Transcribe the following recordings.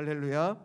할렐루야.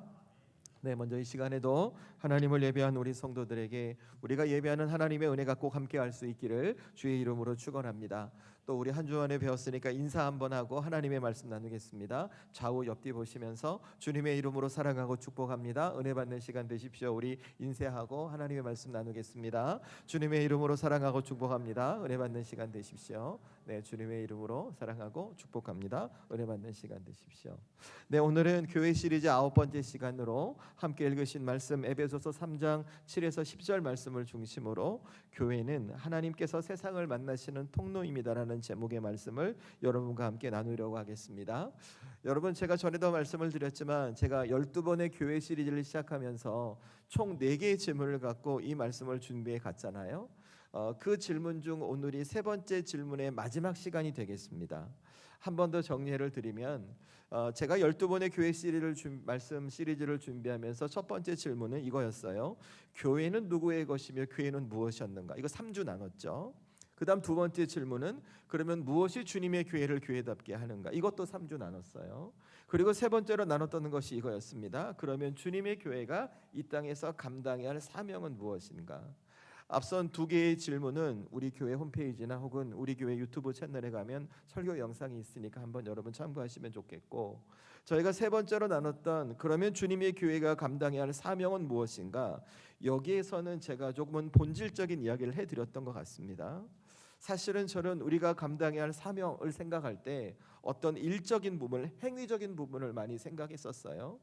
네, 먼저 이 시간에도 하나님을 예배한 우리 성도들에게 우리가 예배하는 하나님의 은혜가 꼭 함께 할 수 있기를 주의 이름으로 축원합니다. 또 우리 한 주간에 배웠으니까 인사 한번 하고 하나님의 말씀 나누겠습니다. 좌우 옆뒤 보시면서 주님의 이름으로 사랑하고 축복합니다. 은혜 받는 시간 되십시오. 우리 인사하고 하나님의 말씀 나누겠습니다. 주님의 이름으로 사랑하고 축복합니다. 은혜 받는 시간 되십시오. 네, 주님의 이름으로 사랑하고 축복합니다. 은혜 받는 시간 되십시오. 네, 오늘은 교회 시리즈 9번째 시간으로 함께 읽으신 말씀 에베소서 3장 7에서 10절 말씀을 중심으로 교회는 하나님께서 세상을 만나시는 통로입니다라는 제목의 말씀을 여러분과 함께 나누려고 하겠습니다. 여러분, 제가 전에도 말씀을 드렸지만 제가 12번의 교회 시리즈를 시작하면서 총 4개의 질문을 갖고 이 말씀을 준비해 갔잖아요. 그 질문 중 오늘이 세 번째 질문의 마지막 시간이 되겠습니다. 한 번 더 정리를 드리면 제가 12번의 교회 말씀 시리즈를 준비하면서 첫 번째 질문은 이거였어요. 교회는 누구의 것이며 교회는 무엇이었는가? 이거 3주 나눴죠. 그 다음 두 번째 질문은 그러면 무엇이 주님의 교회를 교회답게 하는가? 이것도 3주 나눴어요. 그리고 세 번째로 나눴던 것이 이거였습니다. 그러면 주님의 교회가 이 땅에서 감당해야 할 사명은 무엇인가? 앞선 두 개의 질문은 우리 교회 홈페이지나 혹은 우리 교회 유튜브 채널에 가면 설교 영상이 있으니까 한번 여러분 참고하시면 좋겠고, 저희가 세 번째로 나눴던 그러면 주님의 교회가 감당해야 할 사명은 무엇인가, 여기에서는 제가 조금은 본질적인 이야기를 해드렸던 것 같습니다. 사실은 저는 우리가 감당해야 할 사명을 생각할 때 어떤 일적인 부분, 행위적인 부분을 많이 생각했었어요.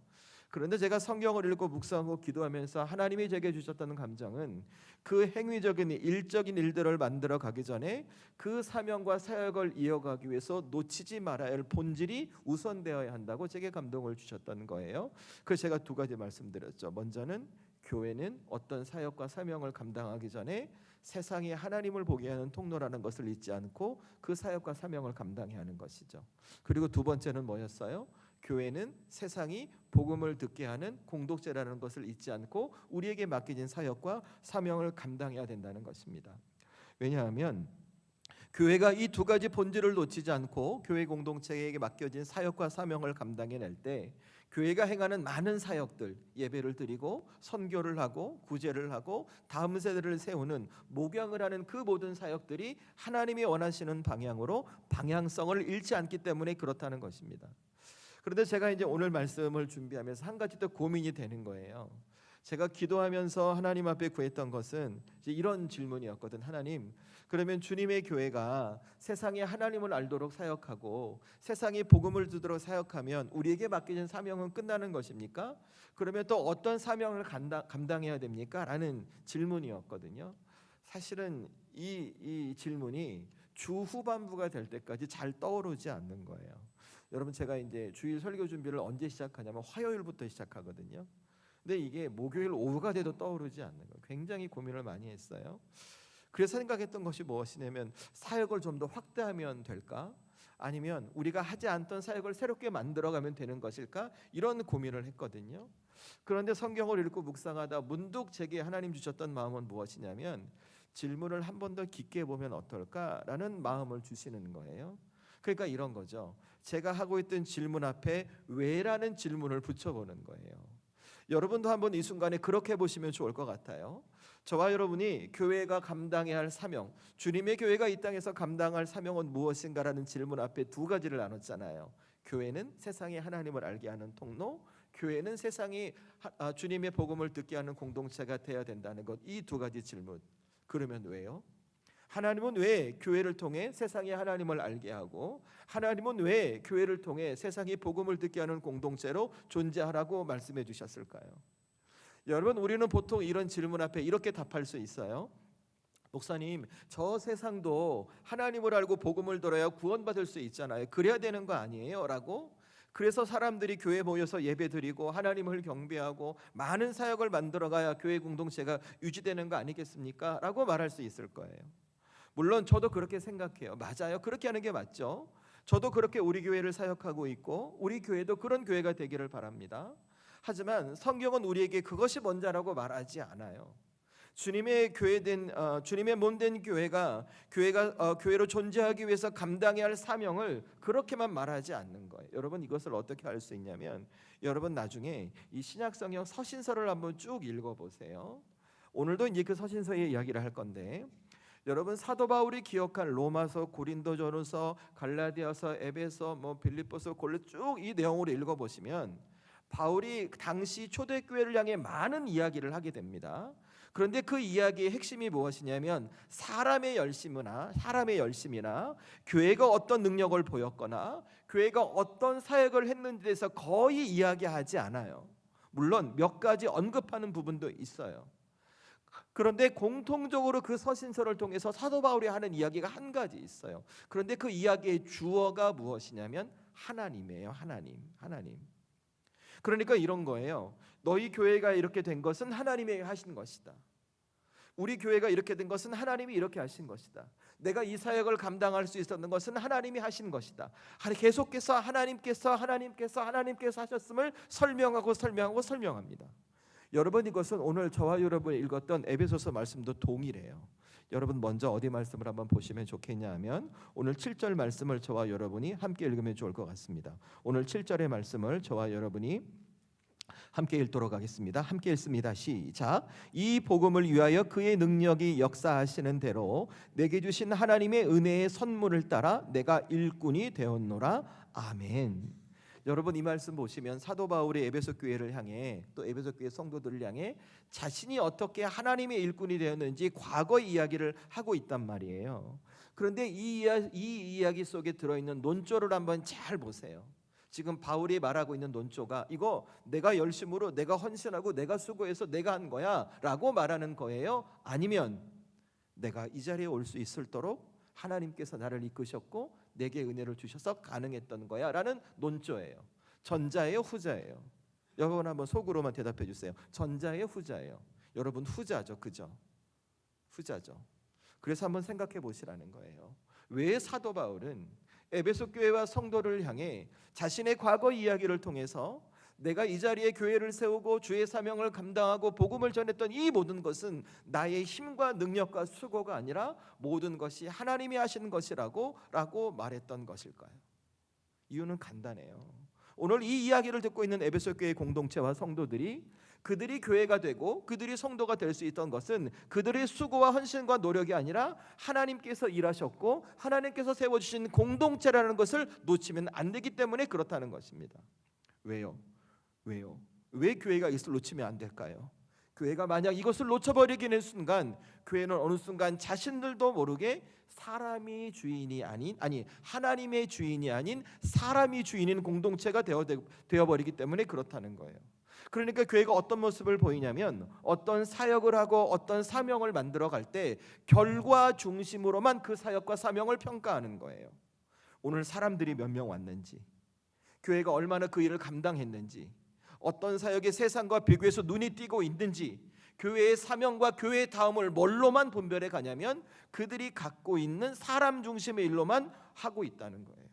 그런데 제가 성경을 읽고 묵상하고 기도하면서 하나님이 제게 주셨던 감정은 그 행위적인 일적인 일들을 만들어 가기 전에 그 사명과 사역을 이어가기 위해서 놓치지 말아야 할 본질이 우선되어야 한다고 제게 감동을 주셨던 거예요. 그래서 제가 두 가지 말씀드렸죠. 먼저는 교회는 어떤 사역과 사명을 감당하기 전에 세상이 하나님을 보게 하는 통로라는 것을 잊지 않고 그 사역과 사명을 감당해야 하는 것이죠. 그리고 두 번째는 뭐였어요? 교회는 세상이 복음을 듣게 하는 공동체라는 것을 잊지 않고 우리에게 맡겨진 사역과 사명을 감당해야 된다는 것입니다. 왜냐하면 교회가 이 두 가지 본질을 놓치지 않고 교회 공동체에게 맡겨진 사역과 사명을 감당해낼 때 교회가 행하는 많은 사역들, 예배를 드리고 선교를 하고 구제를 하고 다음 세대를 세우는 목양을 하는 그 모든 사역들이 하나님이 원하시는 방향으로 방향성을 잃지 않기 때문에 그렇다는 것입니다. 그런데 제가 이제 오늘 말씀을 준비하면서 한 가지 또 고민이 되는 거예요. 제가 기도하면서 하나님 앞에 구했던 것은 이제 이런 질문이었거든. 하나님, 그러면 주님의 교회가 세상에 하나님을 알도록 사역하고 세상이 복음을 듣도록 사역하면 우리에게 맡겨진 사명은 끝나는 것입니까? 그러면 또 어떤 사명을 감당해야 됩니까? 라는 질문이었거든요. 사실은 이 질문이 주 후반부가 될 때까지 잘 떠오르지 않는 거예요. 여러분, 제가 이제 주일 설교 준비를 언제 시작하냐면 화요일부터 시작하거든요. 근데 이게 목요일 오후가 돼도 떠오르지 않는 거예요. 굉장히 고민을 많이 했어요. 그래서 생각했던 것이 무엇이냐면 사역을 좀 더 확대하면 될까? 아니면 우리가 하지 않던 사역을 새롭게 만들어가면 되는 것일까? 이런 고민을 했거든요. 그런데 성경을 읽고 묵상하다 문득 제게 하나님 주셨던 마음은 무엇이냐면 질문을 한 번 더 깊게 보면 어떨까라는 마음을 주시는 거예요. 그러니까 이런 거죠. 제가 하고 있던 질문 앞에 왜라는 질문을 붙여보는 거예요. 여러분도 한번 이 순간에 그렇게 보시면 좋을 것 같아요. 저와 여러분이 교회가 감당해야 할 사명, 주님의 교회가 이 땅에서 감당할 사명은 무엇인가라는 질문 앞에 두 가지를 나눴잖아요. 교회는 세상에 하나님을 알게 하는 통로, 교회는 세상이 주님의 복음을 듣게 하는 공동체가 되어야 된다는 것. 이 두 가지 질문. 그러면 왜요? 하나님은 왜 교회를 통해 세상이 하나님을 알게 하고 하나님은 왜 교회를 통해 세상이 복음을 듣게 하는 공동체로 존재하라고 말씀해 주셨을까요? 여러분, 우리는 보통 이런 질문 앞에 이렇게 답할 수 있어요. 목사님, 저 세상도 하나님을 알고 복음을 들어야 구원받을 수 있잖아요. 그래야 되는 거 아니에요? 라고. 그래서 사람들이 교회에 모여서 예배드리고 하나님을 경배하고 많은 사역을 만들어가야 교회 공동체가 유지되는 거 아니겠습니까? 라고 말할 수 있을 거예요. 물론 저도 그렇게 생각해요. 맞아요. 그렇게 하는 게 맞죠. 저도 그렇게 우리 교회를 사역하고 있고 우리 교회도 그런 교회가 되기를 바랍니다. 하지만 성경은 우리에게 그것이 먼저라고 말하지 않아요. 주님의 주님의 몸된 교회가 교회로 존재하기 위해서 감당해야 할 사명을 그렇게만 말하지 않는 거예요. 여러분 이것을 어떻게 알 수 있냐면 여러분 나중에 이 신약성경 서신서를 한번 쭉 읽어보세요. 오늘도 이제 그 서신서의 이야기를 할 건데 여러분 사도 바울이 기억한 로마서, 고린도전서, 갈라디아서, 에베소, 빌립보서, 골로 쭉 이 내용으로 읽어보시면 바울이 당시 초대교회를 향해 많은 이야기를 하게 됩니다. 그런데 그 이야기의 핵심이 무엇이냐면 사람의 열심이나 교회가 어떤 능력을 보였거나 교회가 어떤 사역을 했는지에 대해서 거의 이야기하지 않아요. 물론 몇 가지 언급하는 부분도 있어요. 그런데 공통적으로 그 서신서를 통해서 사도 바울이 하는 이야기가 한 가지 있어요. 그런데 그 이야기의 주어가 무엇이냐면 하나님이에요. 하나님. 그러니까 이런 거예요. 너희 교회가 이렇게 된 것은 하나님이 하신 것이다. 우리 교회가 이렇게 된 것은 하나님이 이렇게 하신 것이다. 내가 이 사역을 감당할 수 있었는 것은 하나님이 하신 것이다. 계속해서 하나님께서 하셨음을 설명합니다. 여러분 이것은 오늘 저와 여러분이 읽었던 에베소서 말씀도 동일해요. 여러분 먼저 어디 말씀을 한번 보시면 좋겠냐 하면 오늘 7절 말씀을 저와 여러분이 함께 읽으면 좋을 것 같습니다. 오늘 7절의 말씀을 저와 여러분이 함께 읽도록 하겠습니다. 함께 읽습니다. 시작. 이 복음을 위하여 그의 능력이 역사하시는 대로 내게 주신 하나님의 은혜의 선물을 따라 내가 일꾼이 되었노라. 아멘. 여러분 이 말씀 보시면 사도 바울이 에베소 교회를 향해 또 에베소 교회 성도들을 향해 자신이 어떻게 하나님의 일꾼이 되었는지 과거 이야기를 하고 있단 말이에요. 그런데 이 이야기 속에 들어있는 논조를 한번 잘 보세요. 지금 바울이 말하고 있는 논조가 이거 내가 열심으로 내가 헌신하고 내가 수고해서 내가 한 거야 라고 말하는 거예요? 아니면 내가 이 자리에 올 수 있도록 하나님께서 나를 이끄셨고 내게 은혜를 주셔서 가능했던 거야 라는 논조예요. 전자예요, 후자예요? 여러분 한번 속으로만 대답해 주세요. 전자예요, 후자예요? 여러분 후자죠, 그죠? 후자죠. 그래서 한번 생각해 보시라는 거예요. 왜 사도 바울은 에베소 교회와 성도를 향해 자신의 과거 이야기를 통해서 내가 이 자리에 교회를 세우고 주의 사명을 감당하고 복음을 전했던 이 모든 것은 나의 힘과 능력과 수고가 아니라 모든 것이 하나님이 하시는 것이라고 말했던 것일까요? 이유는 간단해요. 오늘 이 이야기를 듣고 있는 에베소 교회 공동체와 성도들이 그들이 교회가 되고 그들이 성도가 될 수 있던 것은 그들의 수고와 헌신과 노력이 아니라 하나님께서 일하셨고 하나님께서 세워주신 공동체라는 것을 놓치면 안 되기 때문에 그렇다는 것입니다. 왜요? 왜 교회가 이것을 놓치면 안 될까요? 교회가 만약 이것을 놓쳐버리기는 순간 교회는 어느 순간 자신들도 모르게 사람이 주인이 아닌 하나님의 주인이 아닌 사람이 주인인 공동체가 되어버리기 때문에 그렇다는 거예요. 그러니까 교회가 어떤 모습을 보이냐면 어떤 사역을 하고 어떤 사명을 만들어 갈 때 결과 중심으로만 그 사역과 사명을 평가하는 거예요. 오늘 사람들이 몇 명 왔는지, 교회가 얼마나 그 일을 감당했는지, 어떤 사역이 세상과 비교해서 눈이 띄고 있는지, 교회의 사명과 교회의 다음을 뭘로만 분별해 가냐면 그들이 갖고 있는 사람 중심의 일로만 하고 있다는 거예요.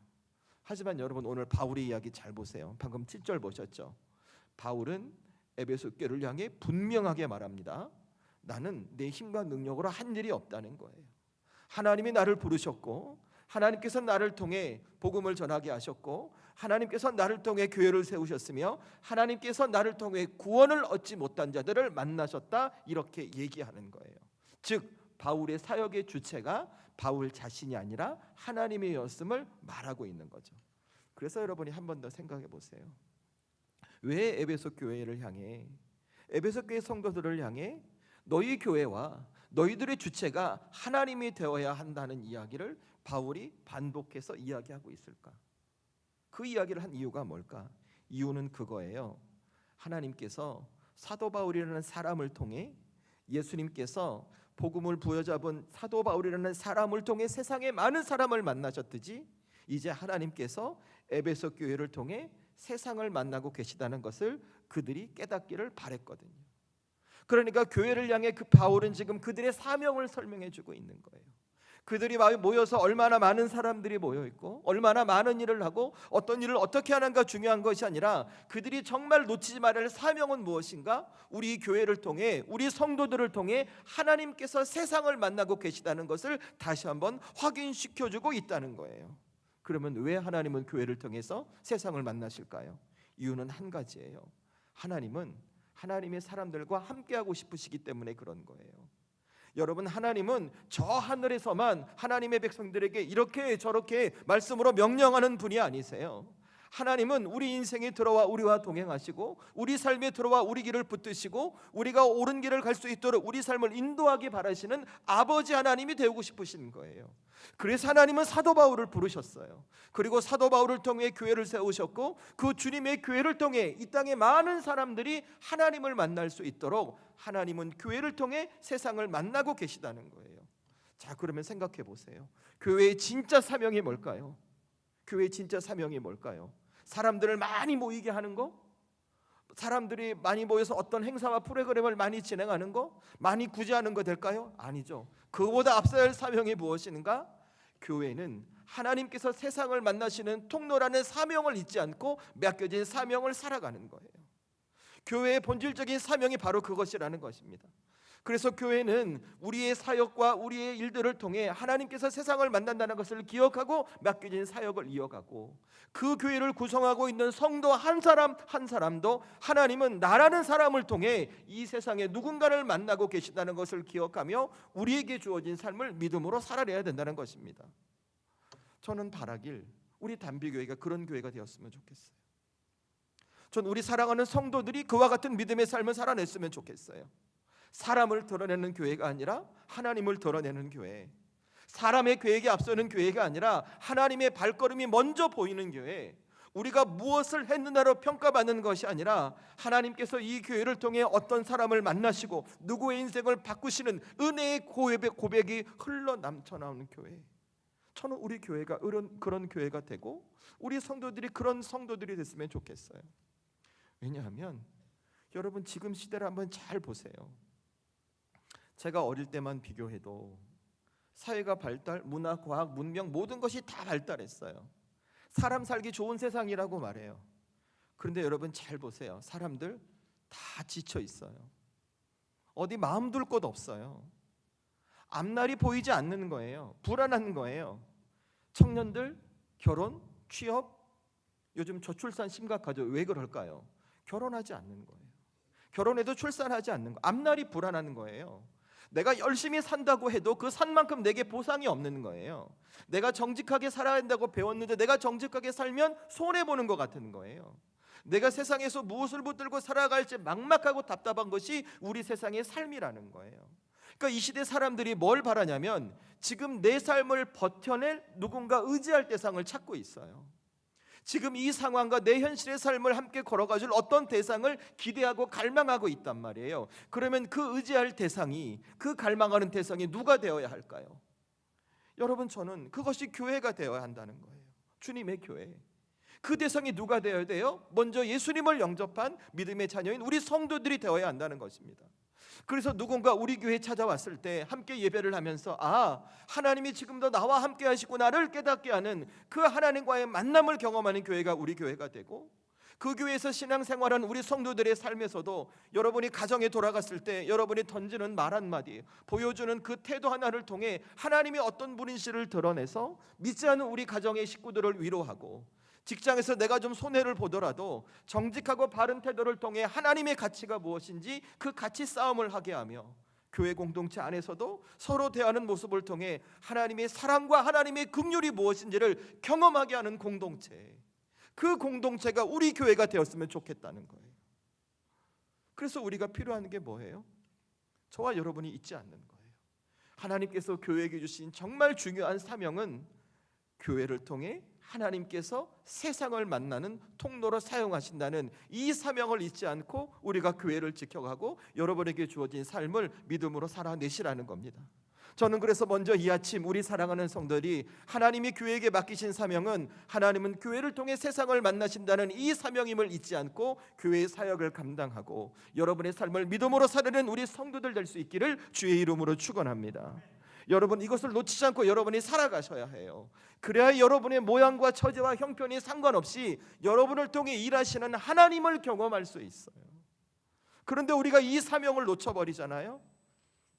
하지만 여러분 오늘 바울의 이야기 잘 보세요. 방금 7절 보셨죠? 바울은 에베소 교회를 향해 분명하게 말합니다. 나는 내 힘과 능력으로 한 일이 없다는 거예요. 하나님이 나를 부르셨고 하나님께서 나를 통해 복음을 전하게 하셨고 하나님께서 나를 통해 교회를 세우셨으며 하나님께서 나를 통해 구원을 얻지 못한 자들을 만나셨다 이렇게 얘기하는 거예요. 즉 바울의 사역의 주체가 바울 자신이 아니라 하나님이었음을 말하고 있는 거죠. 그래서 여러분이 한 번 더 생각해 보세요. 왜 에베소 교회를 향해 에베소 교회 성도들을 향해 너희 교회와 너희들의 주체가 하나님이 되어야 한다는 이야기를 바울이 반복해서 이야기하고 있을까? 그 이야기를 한 이유가 뭘까? 이유는 그거예요. 하나님께서 사도 바울이라는 사람을 통해 예수님께서 복음을 부여잡은 사도 바울이라는 사람을 통해 세상에 많은 사람을 만나셨듯이 이제 하나님께서 에베소 교회를 통해 세상을 만나고 계시다는 것을 그들이 깨닫기를 바랬거든요. 그러니까 교회를 향해 그 바울은 지금 그들의 사명을 설명해 주고 있는 거예요. 그들이 모여서 얼마나 많은 사람들이 모여 있고 얼마나 많은 일을 하고 어떤 일을 어떻게 하는가 중요한 것이 아니라 그들이 정말 놓치지 말아야 할 사명은 무엇인가? 우리 교회를 통해, 우리 성도들을 통해 하나님께서 세상을 만나고 계시다는 것을 다시 한번 확인시켜주고 있다는 거예요. 그러면 왜 하나님은 교회를 통해서 세상을 만나실까요? 이유는 한 가지예요. 하나님은 하나님의 사람들과 함께하고 싶으시기 때문에 그런 거예요. 여러분, 하나님은 저 하늘에서만 하나님의 백성들에게 이렇게 저렇게 말씀으로 명령하는 분이 아니세요. 하나님은 우리 인생에 들어와 우리와 동행하시고 우리 삶에 들어와 우리 길을 붙드시고 우리가 옳은 길을 갈 수 있도록 우리 삶을 인도하기 바라시는 아버지 하나님이 되고 싶으신 거예요. 그래서 하나님은 사도 바울을 부르셨어요. 그리고 사도 바울을 통해 교회를 세우셨고 그 주님의 교회를 통해 이 땅의 많은 사람들이 하나님을 만날 수 있도록 하나님은 교회를 통해 세상을 만나고 계시다는 거예요. 자, 그러면 생각해 보세요. 교회의 진짜 사명이 뭘까요? 교회의 진짜 사명이 뭘까요? 사람들을 많이 모이게 하는 거? 사람들이 많이 모여서 어떤 행사와 프로그램을 많이 진행하는 거? 많이 구제하는 거 될까요? 아니죠. 그보다 앞서야 할 사명이 무엇인가? 교회는 하나님께서 세상을 만나시는 통로라는 사명을 잊지 않고 맡겨진 사명을 살아가는 거예요. 교회의 본질적인 사명이 바로 그것이라는 것입니다. 그래서 교회는 우리의 사역과 우리의 일들을 통해 하나님께서 세상을 만난다는 것을 기억하고 맡겨진 사역을 이어가고 그 교회를 구성하고 있는 성도 한 사람 한 사람도 하나님은 나라는 사람을 통해 이 세상에 누군가를 만나고 계시다는 것을 기억하며 우리에게 주어진 삶을 믿음으로 살아내야 된다는 것입니다. 저는 바라길 우리 단비교회가 그런 교회가 되었으면 좋겠어요. 전 우리 사랑하는 성도들이 그와 같은 믿음의 삶을 살아냈으면 좋겠어요. 사람을 드러내는 교회가 아니라 하나님을 드러내는 교회, 사람의 계획에 앞서는 교회가 아니라 하나님의 발걸음이 먼저 보이는 교회, 우리가 무엇을 했느냐로 평가받는 것이 아니라 하나님께서 이 교회를 통해 어떤 사람을 만나시고 누구의 인생을 바꾸시는 은혜의 고백이 흘러 넘쳐나오는 교회. 저는 우리 교회가 그런 교회가 되고 우리 성도들이 그런 성도들이 됐으면 좋겠어요. 왜냐하면 여러분, 지금 시대를 한번 잘 보세요. 제가 어릴 때만 비교해도 사회가 발달, 문화, 과학, 문명 모든 것이 다 발달했어요. 사람 살기 좋은 세상이라고 말해요. 그런데 여러분 잘 보세요. 사람들 다 지쳐 있어요. 어디 마음 둘 곳 없어요. 앞날이 보이지 않는 거예요. 불안한 거예요. 청년들 결혼, 취업, 요즘 저출산 심각하죠. 왜 그럴까요? 결혼하지 않는 거예요. 결혼해도 출산하지 않는 거. 앞날이 불안한 거예요. 내가 열심히 산다고 해도 그 산 만큼 내게 보상이 없는 거예요. 내가 정직하게 살아야 한다고 배웠는데 내가 정직하게 살면 손해보는 것 같은 거예요. 내가 세상에서 무엇을 붙들고 살아갈지 막막하고 답답한 것이 우리 세상의 삶이라는 거예요. 그러니까 이 시대 사람들이 뭘 바라냐면 지금 내 삶을 버텨낼 누군가 의지할 대상을 찾고 있어요. 지금 이 상황과 내 현실의 삶을 함께 걸어가줄 어떤 대상을 기대하고 갈망하고 있단 말이에요. 그러면 그 의지할 대상이, 그 갈망하는 대상이 누가 되어야 할까요? 여러분, 저는 그것이 교회가 되어야 한다는 거예요. 주님의 교회. 그 대상이 누가 되어야 돼요? 먼저 예수님을 영접한 믿음의 자녀인 우리 성도들이 되어야 한다는 것입니다. 그래서 누군가 우리 교회에 찾아왔을 때 함께 예배를 하면서 하나님이 지금도 나와 함께 하시고 나를 깨닫게 하는 그 하나님과의 만남을 경험하는 교회가 우리 교회가 되고, 그 교회에서 신앙생활한 우리 성도들의 삶에서도 여러분이 가정에 돌아갔을 때 여러분이 던지는 말 한마디, 보여주는 그 태도 하나를 통해 하나님이 어떤 분인지를 드러내서 믿지 않는 우리 가정의 식구들을 위로하고, 직장에서 내가 좀 손해를 보더라도 정직하고 바른 태도를 통해 하나님의 가치가 무엇인지 그 가치 싸움을 하게 하며, 교회 공동체 안에서도 서로 대하는 모습을 통해 하나님의 사랑과 하나님의 긍휼이 무엇인지를 경험하게 하는 공동체, 그 공동체가 우리 교회가 되었으면 좋겠다는 거예요. 그래서 우리가 필요한 게 뭐예요? 저와 여러분이 잊지 않는 거예요. 하나님께서 교회에게 주신 정말 중요한 사명은 교회를 통해 하나님께서 세상을 만나는 통로로 사용하신다는 이 사명을 잊지 않고 우리가 교회를 지켜가고 여러분에게 주어진 삶을 믿음으로 살아내시라는 겁니다. 저는 그래서 먼저 이 아침 우리 사랑하는 성도들이 하나님이 교회에게 맡기신 사명은 하나님은 교회를 통해 세상을 만나신다는 이 사명임을 잊지 않고 교회의 사역을 감당하고 여러분의 삶을 믿음으로 살아내는 우리 성도들 될 수 있기를 주의 이름으로 축원합니다. 여러분 이것을 놓치지 않고 여러분이 살아가셔야 해요. 그래야 여러분의 모양과 처지와 형편이 상관없이 여러분을 통해 일하시는 하나님을 경험할 수 있어요. 그런데 우리가 이 사명을 놓쳐버리잖아요.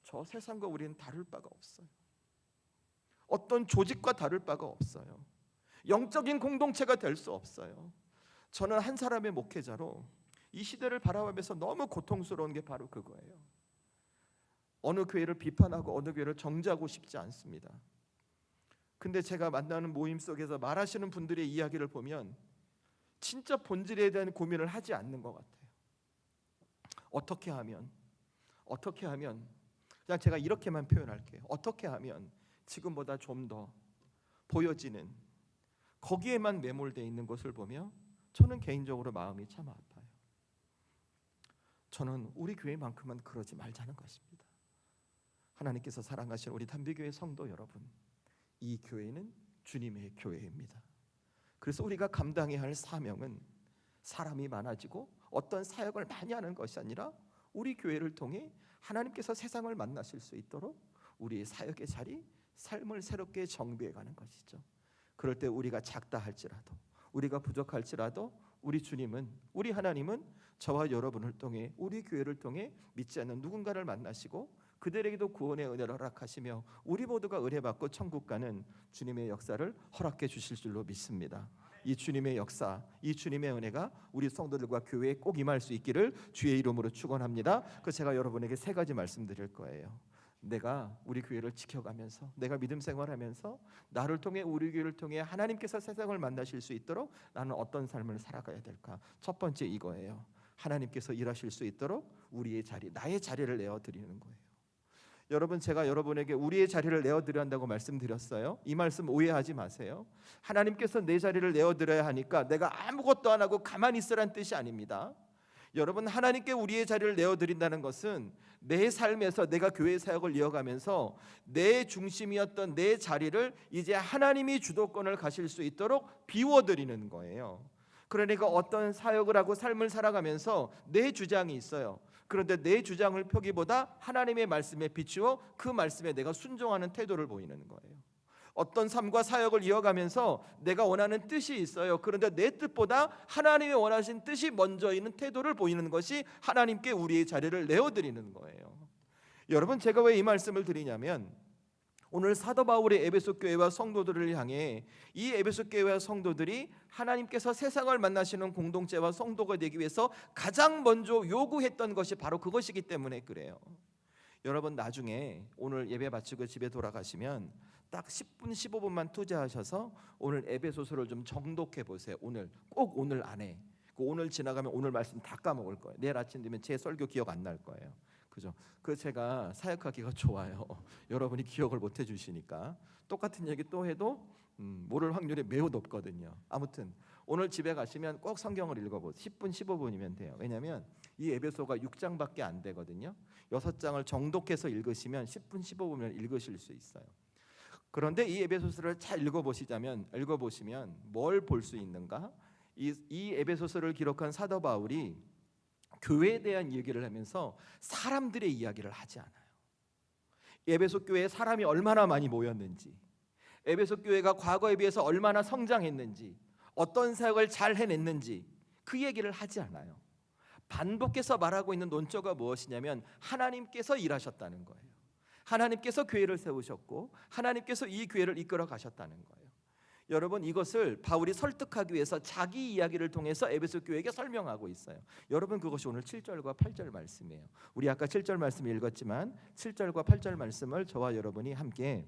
저 세상과 우리는 다를 바가 없어요. 어떤 조직과 다를 바가 없어요. 영적인 공동체가 될 수 없어요. 저는 한 사람의 목회자로 이 시대를 바라보면서 너무 고통스러운 게 바로 그거예요. 어느 교회를 비판하고 어느 교회를 정죄하고 싶지 않습니다. 근데 제가 만나는 모임 속에서 말하시는 분들의 이야기를 보면 진짜 본질에 대한 고민을 하지 않는 것 같아요. 어떻게 하면 그냥 제가 이렇게만 표현할게요. 어떻게 하면 지금보다 좀 더 보여지는 거기에만 매몰되어 있는 것을 보며 저는 개인적으로 마음이 참 아파요. 저는 우리 교회만큼은 그러지 말자는 것입니다. 하나님께서 사랑하시는 우리 담비교회 성도 여러분, 이 교회는 주님의 교회입니다. 그래서 우리가 감당해야 할 사명은 사람이 많아지고 어떤 사역을 많이 하는 것이 아니라 우리 교회를 통해 하나님께서 세상을 만나실 수 있도록 우리의 사역의 자리, 삶을 새롭게 정비해가는 것이죠. 그럴 때 우리가 작다 할지라도, 우리가 부족할지라도 우리 주님은, 우리 하나님은 저와 여러분을 통해, 우리 교회를 통해 믿지 않는 누군가를 만나시고 그들에게도 구원의 은혜를 허락하시며 우리 모두가 은혜받고 천국 가는 주님의 역사를 허락해 주실 줄로 믿습니다. 이 주님의 역사, 이 주님의 은혜가 우리 성도들과 교회에 꼭 임할 수 있기를 주의 이름으로 축원합니다. 그래서 제가 여러분에게 세 가지 말씀드릴 거예요. 내가 우리 교회를 지켜가면서, 내가 믿음 생활하면서 나를 통해, 우리 교회를 통해 하나님께서 세상을 만나실 수 있도록 나는 어떤 삶을 살아가야 될까? 첫 번째 이거예요. 하나님께서 일하실 수 있도록 우리의 자리, 나의 자리를 내어드리는 거예요. 여러분, 제가 여러분에게 우리의 자리를 내어드려야 한다고 말씀드렸어요. 이 말씀 오해하지 마세요. 하나님께서 내 자리를 내어드려야 하니까 내가 아무것도 안 하고 가만히 있으란 뜻이 아닙니다. 여러분, 하나님께 우리의 자리를 내어드린다는 것은 내 삶에서 내가 교회 사역을 이어가면서 내 중심이었던 내 자리를 이제 하나님이 주도권을 가실 수 있도록 비워드리는 거예요. 그러니까 어떤 사역을 하고 삶을 살아가면서 내 주장이 있어요. 그런데 내 주장을 펴기보다 하나님의 말씀에 비추어 그 말씀에 내가 순종하는 태도를 보이는 거예요. 어떤 삶과 사역을 이어가면서 내가 원하는 뜻이 있어요. 그런데 내 뜻보다 하나님이 원하신 뜻이 먼저 있는 태도를 보이는 것이 하나님께 우리의 자리를 내어드리는 거예요. 여러분, 제가 왜 이 말씀을 드리냐면 오늘 사도 바울의 에베소 교회와 성도들을 향해 이 에베소 교회와 성도들이 하나님께서 세상을 만나시는 공동체와 성도가 되기 위해서 가장 먼저 요구했던 것이 바로 그것이기 때문에 그래요. 여러분, 나중에 오늘 예배 마치고 집에 돌아가시면 딱 10분 15분만 투자하셔서 오늘 에베소서를 좀 정독해 보세요. 꼭 오늘 안에. 오늘 지나가면 오늘 말씀 다 까먹을 거예요. 내일 아침 되면 제 설교 기억 안 날 거예요. 그죠? 그 제가 사역하기가 좋아요. 여러분이 기억을 못 해주시니까 똑같은 얘기 또 해도 모를 확률이 매우 높거든요. 아무튼 오늘 집에 가시면 꼭 성경을 읽어보세요. 10분 15분이면 돼요. 왜냐하면 이 에베소가 6장밖에 안 되거든요. 6장을 정독해서 읽으시면 10분 15분을 읽으실 수 있어요. 그런데 이 에베소서를 잘 읽어보시면 뭘 볼 수 있는가? 이 에베소서를 기록한 사도 바울이 교회에 대한 얘기를 하면서 사람들의 이야기를 하지 않아요. 에베소 교회에 사람이 얼마나 많이 모였는지, 에베소 교회가 과거에 비해서 얼마나 성장했는지, 어떤 사역을 잘 해냈는지 그 얘기를 하지 않아요. 반복해서 말하고 있는 논조가 무엇이냐면 하나님께서 일하셨다는 거예요. 하나님께서 교회를 세우셨고 하나님께서 이 교회를 이끌어 가셨다는 거예요. 여러분, 이것을 바울이 설득하기 위해서 자기 이야기를 통해서 에베소 교회에게 설명하고 있어요. 여러분, 그것이 오늘 7절과 8절 말씀이에요. 우리 아까 7절 말씀 읽었지만 7절과 8절 말씀을 저와 여러분이 함께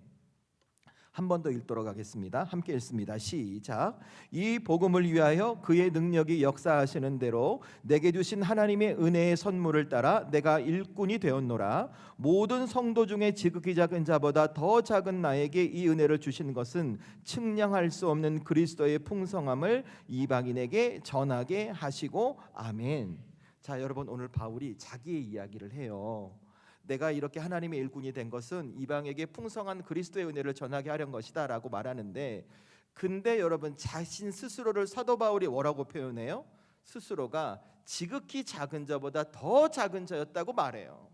한 번 더 읽도록 하겠습니다. 함께 읽습니다. 시작. 이 복음을 위하여 그의 능력이 역사하시는 대로 내게 주신 하나님의 은혜의 선물을 따라 내가 일꾼이 되었노라. 모든 성도 중에 지극히 작은 자보다 더 작은 나에게 이 은혜를 주신 것은 측량할 수 없는 그리스도의 풍성함을 이방인에게 전하게 하시고 아멘. 자, 여러분, 오늘 바울이 자기의 이야기를 해요. 내가 이렇게 하나님의 일꾼이 된 것은 이방에게 풍성한 그리스도의 은혜를 전하게 하려는 것이다 라고 말하는데, 근데 여러분, 자신 스스로를 사도 바울이 뭐라고 표현해요? 스스로가 지극히 작은 자보다 더 작은 자였다고 말해요.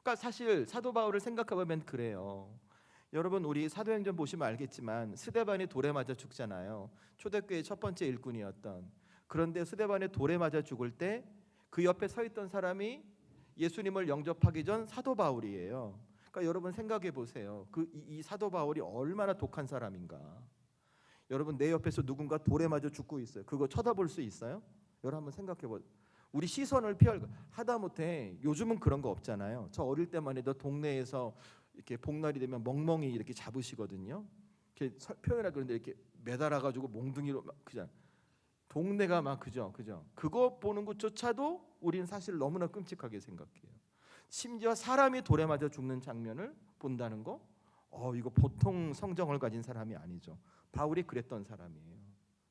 그러니까 사실 사도 바울을 생각해보면 그래요. 여러분 우리 사도행전 보시면 알겠지만 스데반이 돌에 맞아 죽잖아요. 초대교회의 첫 번째 일꾼이었던. 그런데 스데반이 돌에 맞아 죽을 때 그 옆에 서 있던 사람이 예수님을 영접하기 전 사도 바울이에요. 그러니까 여러분 생각해 보세요. 이 사도 바울이 얼마나 독한 사람인가. 여러분 내 옆에서 누군가 돌에 맞아 죽고 있어요. 그거 쳐다볼 수 있어요? 여러분 한번 생각해 보세요. 우리 시선을 피할 하다못해 요즘은 그런 거 없잖아요. 저 어릴 때만 해도 동네에서 이렇게 복날이 되면 멍멍이 이렇게 잡으시거든요. 이렇게 표현할 그런데 이렇게 매달아 가지고 몽둥이로 막 그냥 동네가 막 그죠. 그거 보는 것조차도 우리는 사실 너무나 끔찍하게 생각해요. 심지어 사람이 돌에 맞아 죽는 장면을 본다는 거, 이거 보통 성정을 가진 사람이 아니죠. 바울이 그랬던 사람이에요.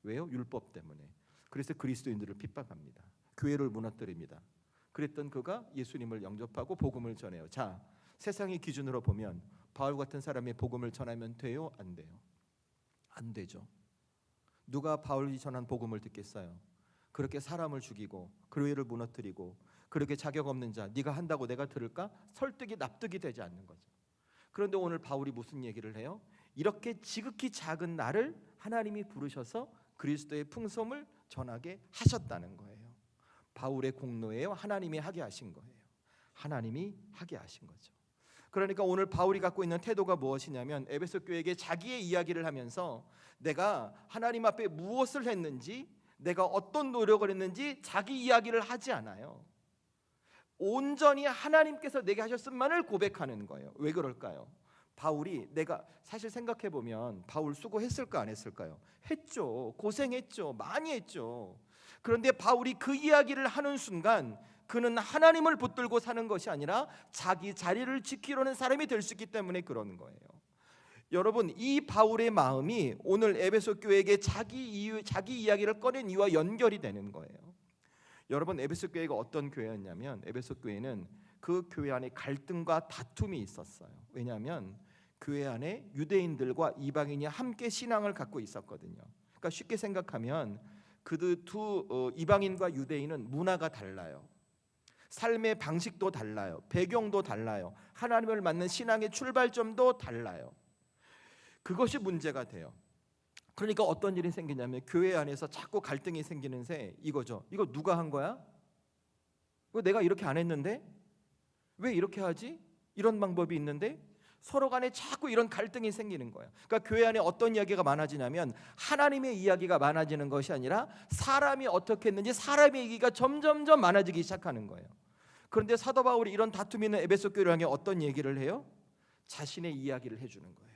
왜요? 율법 때문에. 그래서 그리스도인들을 핍박합니다. 교회를 무너뜨립니다. 그랬던 그가 예수님을 영접하고 복음을 전해요. 자, 세상의 기준으로 보면 바울 같은 사람이 복음을 전하면 돼요? 안 돼요? 안 되죠. 누가 바울이 전한 복음을 듣겠어요? 그렇게 사람을 죽이고 교회를 무너뜨리고 그렇게 자격 없는 자, 네가 한다고 내가 들을까? 설득이 납득이 되지 않는 거죠. 그런데 오늘 바울이 무슨 얘기를 해요? 이렇게 지극히 작은 나를 하나님이 부르셔서 그리스도의 풍성을 전하게 하셨다는 거예요. 바울의 공로예요? 하나님이 하게 하신 거예요. 하나님이 하게 하신 거죠. 그러니까 오늘 바울이 갖고 있는 태도가 무엇이냐면 에베소 교회에게 자기의 이야기를 하면서 내가 하나님 앞에 무엇을 했는지, 내가 어떤 노력을 했는지 자기 이야기를 하지 않아요. 온전히 하나님께서 내게 하셨음만을 고백하는 거예요. 왜 그럴까요? 바울이 내가 사실 생각해 보면 바울 수고했을까 안 했을까요? 했죠. 고생했죠. 많이 했죠. 그런데 바울이 그 이야기를 하는 순간 그는 하나님을 붙들고 사는 것이 아니라 자기 자리를 지키려는 사람이 될 수 있기 때문에 그러는 거예요. 여러분 이 바울의 마음이 오늘 에베소 교회에게 자기 이야기를 꺼낸 이유와 연결이 되는 거예요. 여러분 에베소 교회가 어떤 교회였냐면 에베소 교회는 그 교회 안에 갈등과 다툼이 있었어요. 왜냐하면 교회 안에 유대인들과 이방인이 함께 신앙을 갖고 있었거든요. 그러니까 쉽게 생각하면 그들 두 이방인과 유대인은 문화가 달라요. 삶의 방식도 달라요. 배경도 달라요. 하나님을 만난 신앙의 출발점도 달라요. 그것이 문제가 돼요. 그러니까 어떤 일이 생기냐면 교회 안에서 자꾸 갈등이 생기는 새 이거죠. 이거 누가 한 거야? 이거 내가 이렇게 안 했는데? 왜 이렇게 하지? 이런 방법이 있는데? 서로 간에 자꾸 이런 갈등이 생기는 거예요. 그러니까 교회 안에 어떤 이야기가 많아지냐면 하나님의 이야기가 많아지는 것이 아니라 사람이 어떻게 했는지 사람의 얘기가 점점점 많아지기 시작하는 거예요. 그런데 사도 바울이 이런 다툼이 있는 에베소 교회를 향해 어떤 얘기를 해요? 자신의 이야기를 해주는 거예요.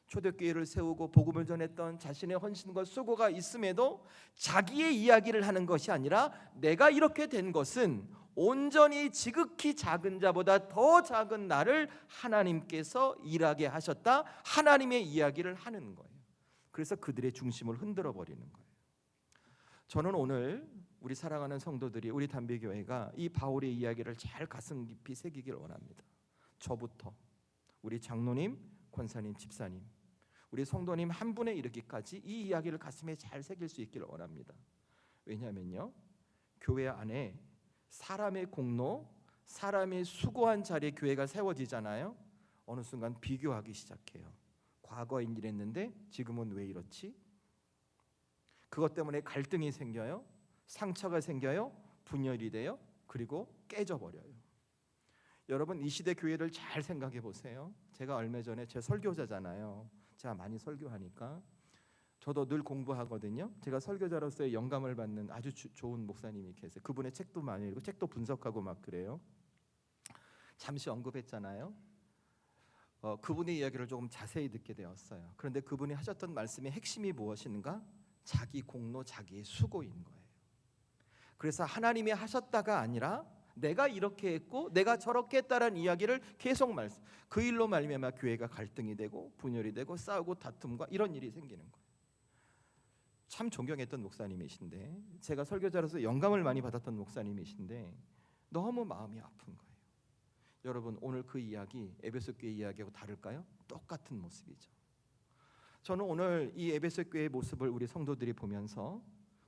초대교회를 세우고 복음을 전했던 자신의 헌신과 수고가 있음에도 자기의 이야기를 하는 것이 아니라 내가 이렇게 된 것은 온전히 지극히 작은 자보다 더 작은 나를 하나님께서 일하게 하셨다. 하나님의 이야기를 하는 거예요. 그래서 그들의 중심을 흔들어 버리는 거예요. 저는 오늘 우리 사랑하는 성도들이 우리 담비교회가 이 바울의 이야기를 잘 가슴 깊이 새기길 원합니다. 저부터 우리 장로님, 권사님, 집사님, 우리 성도님 한 분에 이르기까지 이 이야기를 가슴에 잘 새길 수 있기를 원합니다. 왜냐하면요, 교회 안에 사람의 공로, 사람의 수고한 자리에 교회가 세워지잖아요. 어느 순간 비교하기 시작해요. 과거엔 이랬는데 지금은 왜 이렇지? 그것 때문에 갈등이 생겨요. 상처가 생겨요. 분열이 돼요. 그리고 깨져버려요. 여러분 이 시대 교회를 잘 생각해 보세요. 제가 얼마 전에 제 설교자잖아요. 제가 많이 설교하니까 저도 늘 공부하거든요. 제가 설교자로서의 영감을 받는 아주 좋은 목사님이 계세요. 그분의 책도 많이 읽고 책도 분석하고 막 그래요. 잠시 언급했잖아요. 그분의 이야기를 조금 자세히 듣게 되었어요. 그런데 그분이 하셨던 말씀의 핵심이 무엇인가? 자기 공로, 자기의 수고인 거예요. 그래서 하나님이 하셨다가 아니라 내가 이렇게 했고 내가 저렇게 했다라는 이야기를 계속 말씀. 그 일로 말미암아 교회가 갈등이 되고 분열이 되고 싸우고 다툼과 이런 일이 생기는 거예요. 참 존경했던 목사님이신데 제가 설교자로서 영감을 많이 받았던 목사님이신데 너무 마음이 아픈 거예요. 여러분 오늘 그 이야기 에베소 교회 이야기하고 다를까요? 똑같은 모습이죠. 저는 오늘 이 에베소 교회의 모습을 우리 성도들이 보면서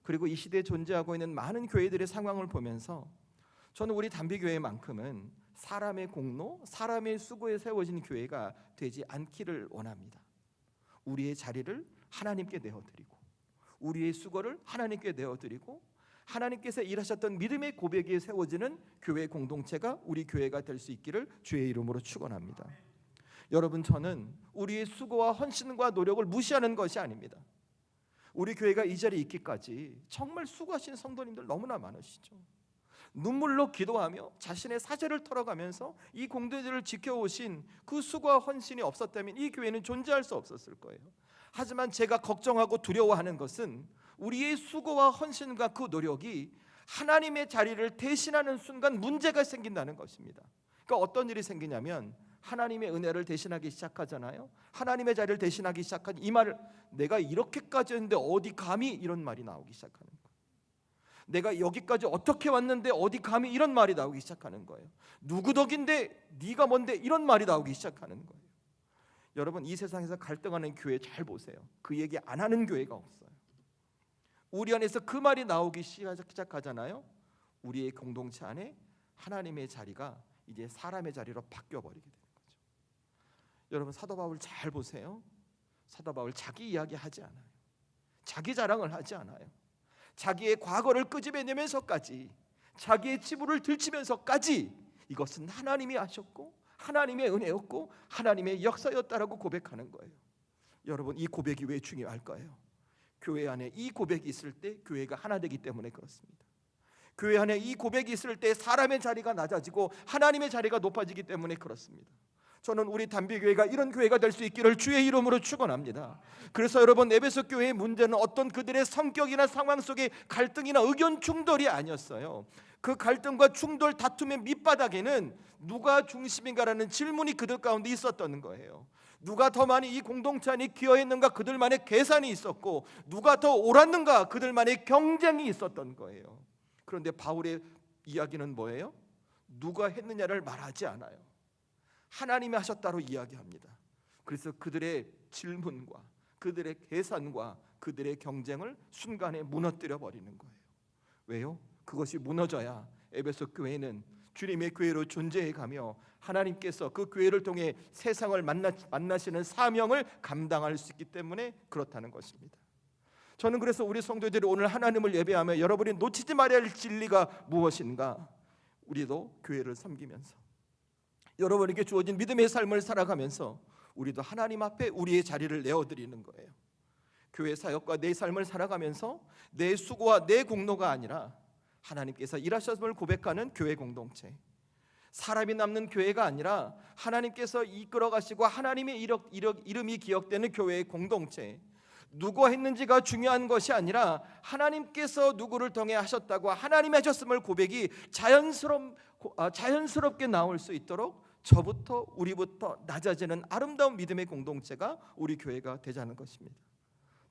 그리고 이 시대에 존재하고 있는 많은 교회들의 상황을 보면서 저는 우리 담비교회만큼은 사람의 공로, 사람의 수고에 세워진 교회가 되지 않기를 원합니다. 우리의 자리를 하나님께 내어드리고 우리의 수고를 하나님께 내어드리고 하나님께서 일하셨던 믿음의 고백에 세워지는 교회 공동체가 우리 교회가 될 수 있기를 주의 이름으로 축원합니다. 여러분, 저는 우리의 수고와 헌신과 노력을 무시하는 것이 아닙니다. 우리 교회가 이 자리에 있기까지 정말 수고하신 성도님들 너무나 많으시죠. 눈물로 기도하며 자신의 사죄를 털어가면서 이 공동체를 지켜오신 그 수고와 헌신이 없었다면 이 교회는 존재할 수 없었을 거예요. 하지만 제가 걱정하고 두려워하는 것은 우리의 수고와 헌신과 그 노력이 하나님의 자리를 대신하는 순간 문제가 생긴다는 것입니다. 그러니까 어떤 일이 생기냐면 하나님의 은혜를 대신하기 시작하잖아요. 하나님의 자리를 대신하기 시작한 이 말을 내가 이렇게까지 했는데 어디 감히 이런 말이 나오기 시작하는 거예요. 내가 여기까지 어떻게 왔는데 어디 감히 이런 말이 나오기 시작하는 거예요. 누구 덕인데 네가 뭔데 이런 말이 나오기 시작하는 거예요. 여러분, 이 세상에서 갈등하는 교회 잘 보세요. 그 얘기 안 하는 교회가 없어요. 우리 안에서 그 말이 나오기 시작하잖아요. 우리의 공동체 안에 하나님의 자리가 이제 사람의 자리로 바뀌어버리게 되는 거죠. 여러분, 사도 바울 잘 보세요. 사도 바울 자기 이야기 하지 않아요. 자기 자랑을 하지 않아요. 자기의 과거를 끄집어내면서까지 자기의 치부를 들치면서까지 이것은 하나님이 하셨고 하나님의 은혜였고 하나님의 역사였다라고 고백하는 거예요. 여러분, 이 고백이 왜 중요할까요? 교회 안에 이 고백이 있을 때 교회가 하나 되기 때문에 그렇습니다. 교회 안에 이 고백이 있을 때 사람의 자리가 낮아지고 하나님의 자리가 높아지기 때문에 그렇습니다. 저는 우리 단비교회가 이런 교회가 될 수 있기를 주의 이름으로 축원합니다. 그래서 여러분, 에베소 교회의 문제는 어떤 그들의 성격이나 상황 속의 갈등이나 의견 충돌이 아니었어요. 그 갈등과 충돌 다툼의 밑바닥에는 누가 중심인가라는 질문이 그들 가운데 있었던 거예요. 누가 더 많이 이 공동체 안에 기여했는가, 그들만의 계산이 있었고 누가 더 옳았는가, 그들만의 경쟁이 있었던 거예요. 그런데 바울의 이야기는 뭐예요? 누가 했느냐를 말하지 않아요. 하나님이 하셨다로 이야기합니다. 그래서 그들의 질문과 그들의 계산과 그들의 경쟁을 순간에 무너뜨려 버리는 거예요. 왜요? 그것이 무너져야 에베소 교회는 주님의 교회로 존재해 가며 하나님께서 그 교회를 통해 세상을 만나시는 사명을 감당할 수 있기 때문에 그렇다는 것입니다. 저는 그래서 우리 성도들이 오늘 하나님을 예배하며 여러분이 놓치지 말아야 할 진리가 무엇인가? 우리도 교회를 섬기면서 여러분에게 주어진 믿음의 삶을 살아가면서 우리도 하나님 앞에 우리의 자리를 내어드리는 거예요. 교회 사역과 내 삶을 살아가면서 내 수고와 내 공로가 아니라 하나님께서 일하셨음을 고백하는 교회 공동체, 사람이 남는 교회가 아니라 하나님께서 이끌어가시고 하나님의 이름이 기억되는 교회의 공동체, 누가 했는지가 중요한 것이 아니라 하나님께서 누구를 통해 하셨다고 하나님이 하셨음을 고백이 자연스럽게 나올 수 있도록 저부터 우리부터 낮아지는 아름다운 믿음의 공동체가 우리 교회가 되자는 것입니다.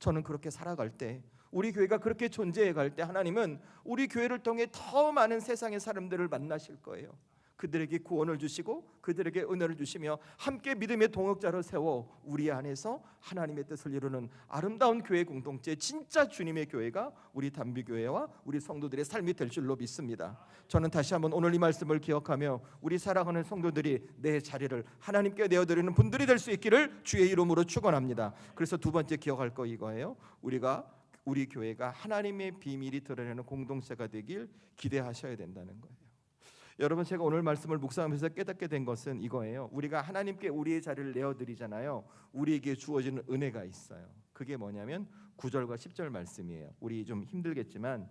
저는 그렇게 살아갈 때, 우리 교회가 그렇게 존재해 갈 때 하나님은 우리 교회를 통해 더 많은 세상의 사람들을 만나실 거예요. 그들에게 구원을 주시고 그들에게 은혜를 주시며 함께 믿음의 동역자로 세워 우리 안에서 하나님의 뜻을 이루는 아름다운 교회 공동체, 진짜 주님의 교회가 우리 단비교회와 우리 성도들의 삶이 될 줄로 믿습니다. 저는 다시 한번 오늘 이 말씀을 기억하며 우리 사랑하는 성도들이 내 자리를 하나님께 내어드리는 분들이 될 수 있기를 주의 이름으로 축원합니다. 그래서 두 번째 기억할 거 이거예요. 우리 교회가 하나님의 비밀이 드러내는 공동체가 되길 기대하셔야 된다는 거예요. 여러분, 제가 오늘 말씀을 묵상하면서 깨닫게 된 것은 이거예요. 우리가 하나님께 우리의 자리를 내어드리잖아요. 우리에게 주어지는 은혜가 있어요. 그게 뭐냐면 9절과 10절 말씀이에요. 우리 좀 힘들겠지만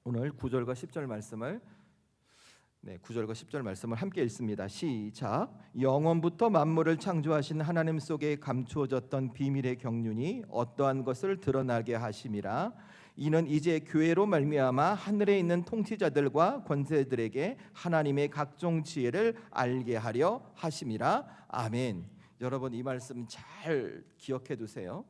오늘 9절과 10절 말씀을 9절과 10절 말씀을 함께 읽습니다. 시작. 영원부터 만물을 창조하신 하나님 속에 감추어졌던 비밀의 경륜이 어떠한 것을 드러나게 하심이라. 이는 이제 교회로 말미암아 하늘에 있는 통치자들과 권세들에게 하나님의 각종 지혜를 알게 하려 하심이라. 아멘. 여러분, 이 말씀 잘 기억해 두세요.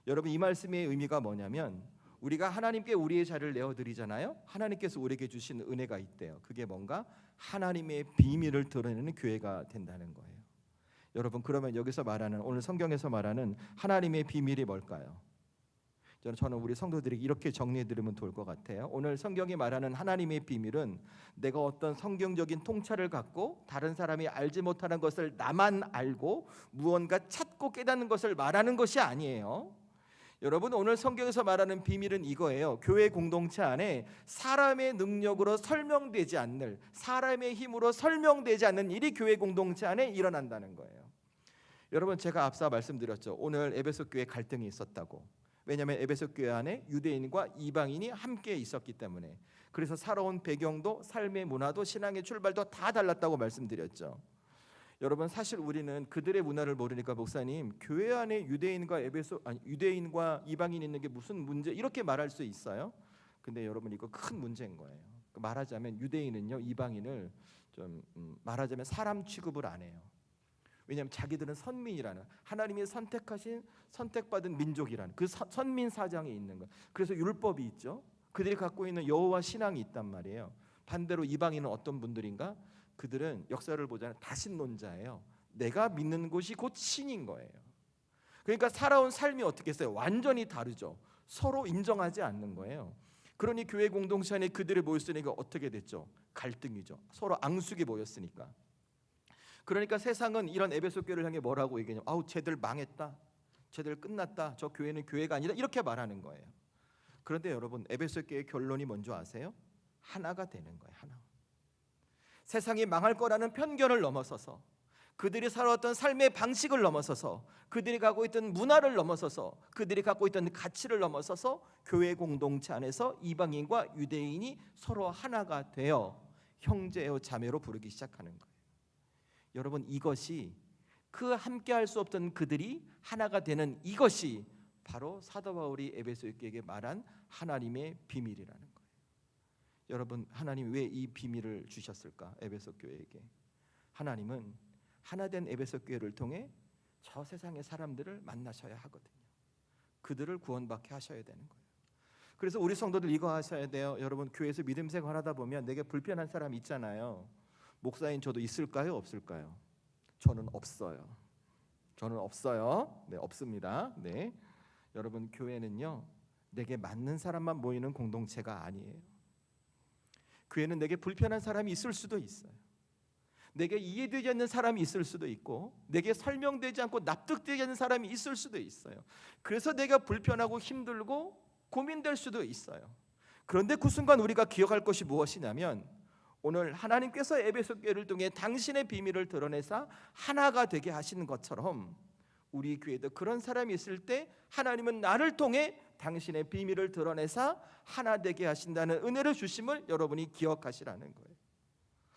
여러분, 이 말씀의 의미가 뭐냐면 우리가 하나님께 우리의 자리를 내어드리잖아요. 하나님께서 우리에게 주신 은혜가 있대요. 그게 뭔가? 하나님의 비밀을 드러내는 교회가 된다는 거예요. 여러분, 그러면 여기서 말하는, 오늘 성경에서 말하는 하나님의 비밀이 뭘까요? 저는 우리 성도들에게 이렇게 정리해드리면 좋을 것 같아요. 오늘 성경이 말하는 하나님의 비밀은 내가 어떤 성경적인 통찰을 갖고 다른 사람이 알지 못하는 것을 나만 알고 무언가 찾고 깨닫는 것을 말하는 것이 아니에요. 여러분, 오늘 성경에서 말하는 비밀은 이거예요. 교회 공동체 안에 사람의 능력으로 설명되지 않는, 사람의 힘으로 설명되지 않는 일이 교회 공동체 안에 일어난다는 거예요. 여러분, 제가 앞서 말씀드렸죠. 오늘 에베소 교회 갈등이 있었다고. 왜냐하면 에베소 교회 안에 유대인과 이방인이 함께 있었기 때문에. 그래서 살아온 배경도 삶의 문화도 신앙의 출발도 다 달랐다고 말씀드렸죠. 여러분, 사실 우리는 그들의 문화를 모르니까 목사님, 교회 안에 유대인과 이방인이 있는 게 무슨 문제, 이렇게 말할 수 있어요? 근데 여러분, 이거 큰 문제인 거예요. 말하자면 유대인은요, 이방인을 좀 말하자면 사람 취급을 안 해요. 왜냐하면 자기들은 선민이라는, 하나님이 선택받은 민족이라는 그 선민 사장이 있는 거예요. 그래서 율법이 있죠. 그들이 갖고 있는 여호와 신앙이 있단 말이에요. 반대로 이방인은 어떤 분들인가? 그들은 역사를 보자면 다신론자예요. 내가 믿는 곳이 곧 신인 거예요. 그러니까 살아온 삶이 어떻게 했어요? 완전히 다르죠. 서로 인정하지 않는 거예요. 그러니 교회 공동체 안에 그들이 모였으니까 어떻게 됐죠? 갈등이죠. 서로 앙숙이 모였으니까. 그러니까 세상은 이런 에베소 교회를 향해 뭐라고 얘기하냐면, 아우, 쟤들 망했다, 쟤들 끝났다, 저 교회는 교회가 아니다, 이렇게 말하는 거예요. 그런데 여러분, 에베소 교회의 결론이 뭔지 아세요? 하나가 되는 거예요. 하나. 세상이 망할 거라는 편견을 넘어서서, 그들이 살아왔던 삶의 방식을 넘어서서, 그들이 갖고 있던 문화를 넘어서서, 그들이 갖고 있던 가치를 넘어서서 교회 공동체 안에서 이방인과 유대인이 서로 하나가 되어 형제요 자매로 부르기 시작하는 거예요. 여러분, 이것이 그 함께할 수 없던 그들이 하나가 되는 이것이 바로 사도 바울이 에베소 교회에게 말한 하나님의 비밀이라는 거예요. 여러분, 하나님 왜 이 비밀을 주셨을까? 에베소 교회에게 하나님은 하나된 에베소 교회를 통해 저 세상의 사람들을 만나셔야 하거든요. 그들을 구원받게 하셔야 되는 거예요. 그래서 우리 성도들 이거 하셔야 돼요. 여러분, 교회에서 믿음 생활하다 보면 내게 불편한 사람 있잖아요. 목사인 저도 있을까요? 없을까요? 저는 없어요. 저는 없어요. 네, 없습니다. 네, 여러분, 교회는요, 내게 맞는 사람만 모이는 공동체가 아니에요. 교회는 내게 불편한 사람이 있을 수도 있어요. 내게 이해되지 않는 사람이 있을 수도 있고, 내게 설명되지 않고 납득되지 않는 사람이 있을 수도 있어요. 그래서 내가 불편하고 힘들고 고민될 수도 있어요. 그런데 그 순간 우리가 기억할 것이 무엇이냐면, 오늘 하나님께서 에베소 교회를 통해 당신의 비밀을 드러내사 하나가 되게 하시는 것처럼 우리 교회도 그런 사람이 있을 때 하나님은 나를 통해 당신의 비밀을 드러내사 하나 되게 하신다는 은혜를 주심을 여러분이 기억하시라는 거예요.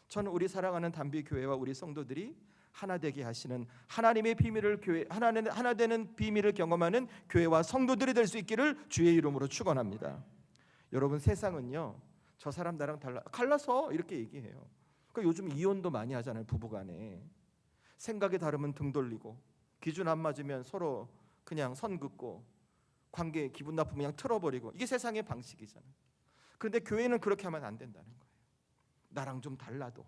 저는 우리 사랑하는 담비교회와 우리 성도들이 하나 되게 하시는 하나님의 비밀을 하나 되는 비밀을 경험하는 교회와 성도들이 될 수 있기를 주의 이름으로 축원합니다. 여러분, 세상은요, 저 사람 나랑 갈라서 이렇게 얘기해요. 그러니까 요즘 이혼도 많이 하잖아요. 부부간에 생각이 다르면 등 돌리고, 기준 안 맞으면 서로 그냥 선 긋고, 관계 기분 나쁘면 그냥 틀어버리고, 이게 세상의 방식이잖아요. 그런데 교회는 그렇게 하면 안 된다는 거예요. 나랑 좀 달라도,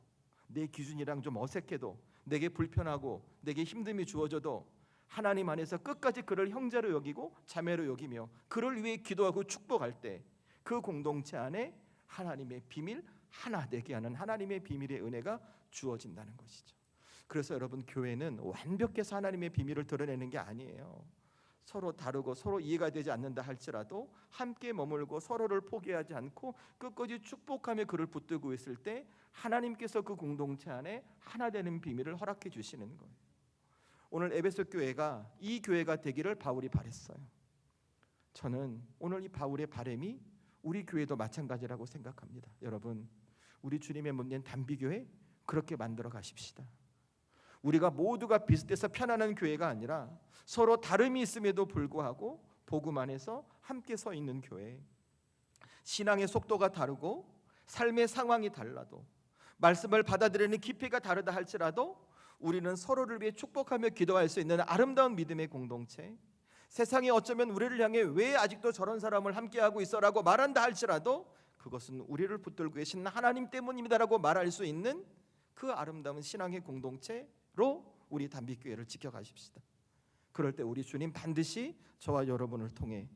내 기준이랑 좀 어색해도, 내게 불편하고 내게 힘듦이 주어져도 하나님 안에서 끝까지 그를 형제로 여기고 자매로 여기며 그를 위해 기도하고 축복할 때 그 공동체 안에 하나님의 비밀, 하나 되게 하는 하나님의 비밀의 은혜가 주어진다는 것이죠. 그래서 여러분, 교회는 완벽해서 하나님의 비밀을 드러내는 게 아니에요. 서로 다르고 서로 이해가 되지 않는다 할지라도 함께 머물고 서로를 포기하지 않고 끝까지 축복하며 그를 붙들고 있을 때 하나님께서 그 공동체 안에 하나 되는 비밀을 허락해 주시는 거예요. 오늘 에베소 교회가 이 교회가 되기를 바울이 바랬어요. 저는 오늘 이 바울의 바람이 우리 교회도 마찬가지라고 생각합니다. 여러분, 우리 주님의 몸된 담비교회 그렇게 만들어 가십시다. 우리가 모두가 비슷해서 편안한 교회가 아니라 서로 다름이 있음에도 불구하고 복음 안에서 함께 서 있는 교회. 신앙의 속도가 다르고 삶의 상황이 달라도, 말씀을 받아들이는 깊이가 다르다 할지라도 우리는 서로를 위해 축복하며 기도할 수 있는 아름다운 믿음의 공동체. 세상이 어쩌면 우리를 향해 왜 아직도 저런 사람을 함께하고 있어라고 말한다 할지라도 그것은 우리를 붙들고 계신 하나님 때문입니다라고 말할 수 있는 그 아름다운 신앙의 공동체로 우리 담비교회를 지켜가십시다. 그럴 때 우리 주님 반드시 저와 여러분을 통해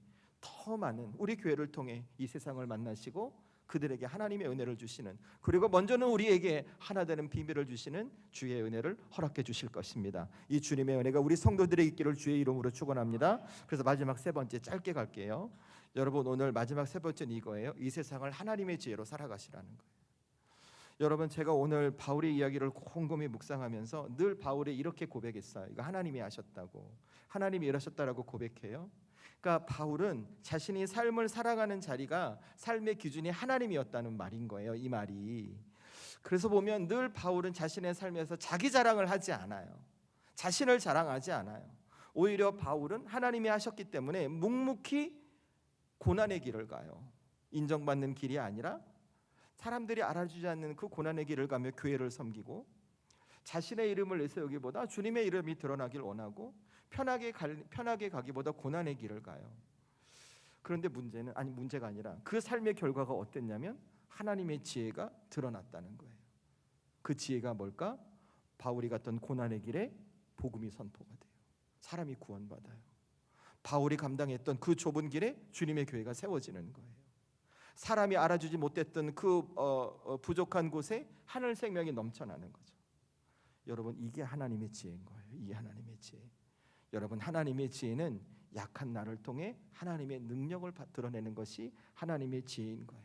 더 많은 우리 교회를 통해 이 세상을 만나시고 그들에게 하나님의 은혜를 주시는, 그리고 먼저는 우리에게 하나 되는 비밀을 주시는 주의 은혜를 허락해 주실 것입니다. 이 주님의 은혜가 우리 성도들에게 있기를 주의 이름으로 축원합니다. 그래서 마지막 세 번째 짧게 갈게요. 여러분, 오늘 마지막 세 번째는 이거예요. 이 세상을 하나님의 지혜로 살아가시라는 거예요. 여러분, 제가 오늘 바울의 이야기를 곰곰이 묵상하면서 늘 바울이 이렇게 고백했어요. 이거 하나님이 하셨다고, 하나님이 이러셨다라고 고백해요. 그러니까 바울은 자신이 삶을 살아가는 자리가 삶의 기준이 하나님이었다는 말인 거예요, 이 말이. 그래서 보면 늘 바울은 자신의 삶에서 자기 자랑을 하지 않아요. 자신을 자랑하지 않아요. 오히려 바울은 하나님이 하셨기 때문에 묵묵히 고난의 길을 가요. 인정받는 길이 아니라 사람들이 알아주지 않는 그 고난의 길을 가며 교회를 섬기고, 자신의 이름을 내세우기보다 주님의 이름이 드러나길 원하고, 편하게 가기보다 고난의 길을 가요. 그런데 문제가 아니라 그 삶의 결과가 어땠냐면 하나님의 지혜가 드러났다는 거예요. 그 지혜가 뭘까? 바울이 갔던 고난의 길에 복음이 선포가 돼요. 사람이 구원받아요. 바울이 감당했던 그 좁은 길에 주님의 교회가 세워지는 거예요. 사람이 알아주지 못했던 그 부족한 곳에 하늘 생명이 넘쳐나는 거죠. 여러분, 이게 하나님의 지혜인 거예요. 이 하나님의 지혜. 여러분, 하나님의 지혜는 약한 나를 통해 하나님의 능력을 드러내는 것이 하나님의 지혜인 거예요.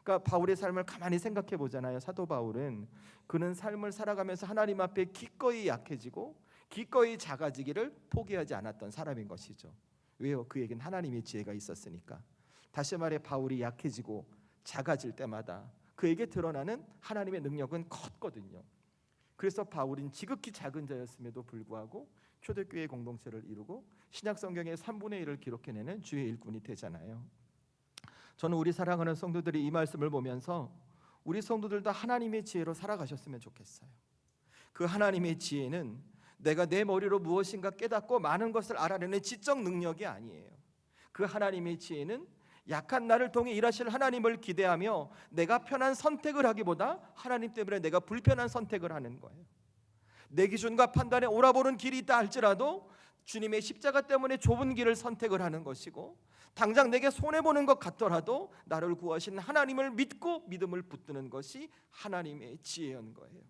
그러니까 바울의 삶을 가만히 생각해 보잖아요. 사도 바울은 그는 삶을 살아가면서 하나님 앞에 기꺼이 약해지고 기꺼이 작아지기를 포기하지 않았던 사람인 것이죠. 왜요? 그에겐 하나님의 지혜가 있었으니까. 다시 말해, 바울이 약해지고 작아질 때마다 그에게 드러나는 하나님의 능력은 컸거든요. 그래서 바울은 지극히 작은 자였음에도 불구하고 초대교회 공동체를 이루고 신약 성경의 3분의 1을 기록해내는 주의 일꾼이 되잖아요. 저는 우리 사랑하는 성도들이 이 말씀을 보면서 우리 성도들도 하나님의 지혜로 살아가셨으면 좋겠어요. 그 하나님의 지혜는 내가 내 머리로 무엇인가 깨닫고 많은 것을 알아내는 지적 능력이 아니에요. 그 하나님의 지혜는 약한 나를 통해 일하실 하나님을 기대하며 내가 편한 선택을 하기보다 하나님 때문에 내가 불편한 선택을 하는 거예요. 내 기준과 판단에 옳아보는 길이 있다 할지라도 주님의 십자가 때문에 좁은 길을 선택을 하는 것이고, 당장 내게 손해보는 것 같더라도 나를 구하신 하나님을 믿고 믿음을 붙드는 것이 하나님의 지혜인 거예요.